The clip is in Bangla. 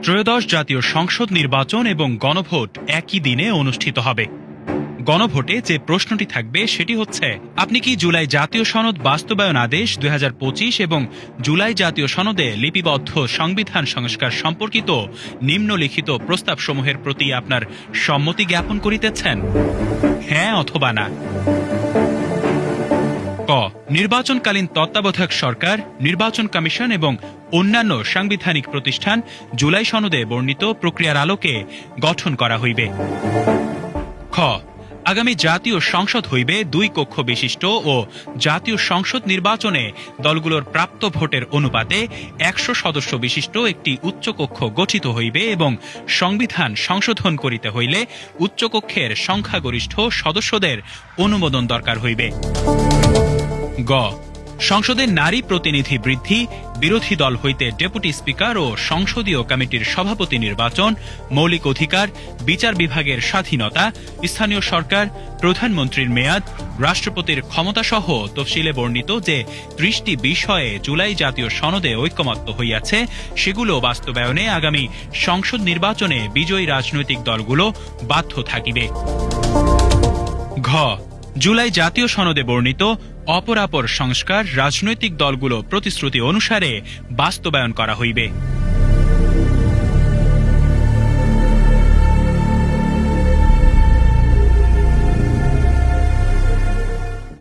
ত্রয়োদশ জাতীয় সংসদ নির্বাচন এবং গণভোট একই দিনে অনুষ্ঠিত হবে। গণভোটে যে প্রশ্নটি থাকবে সেটি হচ্ছে, আপনি কি জুলাই জাতীয় সনদ বাস্তবায়ন আদেশ ২০২৫ এবং জুলাই জাতীয় সনদে লিপিবদ্ধ সংবিধান সংস্কার সম্পর্কিত নিম্নলিখিত প্রস্তাবসমূহের প্রতি আপনার সম্মতি জ্ঞাপন করিতেছেন? হ্যাঁ অথবা না। ক, নির্বাচনকালীন তত্ত্বাবধায়ক সরকার, নির্বাচন কমিশন এবং অন্যান্য সাংবিধানিক প্রতিষ্ঠান জুলাই সনদে বর্ণিত প্রক্রিয়ার আলোকে গঠন করা হইবে। খ, আগামী জাতীয় সংসদ হইবে ২ কক্ষ বিশিষ্ট ও জাতীয় সংসদ নির্বাচনে দলগুলোর প্রাপ্ত ভোটের অনুপাতে ১০০ সদস্য বিশিষ্ট একটি উচ্চকক্ষ গঠিত হইবে এবং সংবিধান সংশোধন করিতে হইলে উচ্চকক্ষের সংখ্যাগরিষ্ঠ সদস্যদের অনুমোদন দরকার হইবে। গ, সংসদে নারী প্রতিনিধি বৃদ্ধি, বিরোধী দল হইতে ডেপুটি স্পিকার ও সংসদীয় কমিটির সভাপতি নির্বাচন, মৌলিক অধিকার, বিচার বিভাগের স্বাধীনতা, স্থানীয় সরকার, প্রধানমন্ত্রীর মেয়াদ, রাষ্ট্রপতির ক্ষমতাসহ তফসিলে বর্ণিত যে ৩০টি বিষয়ে জুলাই জাতীয় সনদে ঐকমত্য হইয়াছে, সেগুলো বাস্তবায়নে আগামী সংসদ নির্বাচনে বিজয়ী রাজনৈতিক দলগুলো বাধ্য থাকিবে। ঘ, জুলাই জাতীয় সনদে বর্ণিত অপরাপর সংস্কার রাজনৈতিক দলগুলো প্রতিশ্রুতি অনুসারে বাস্তবায়ন করা হইবে।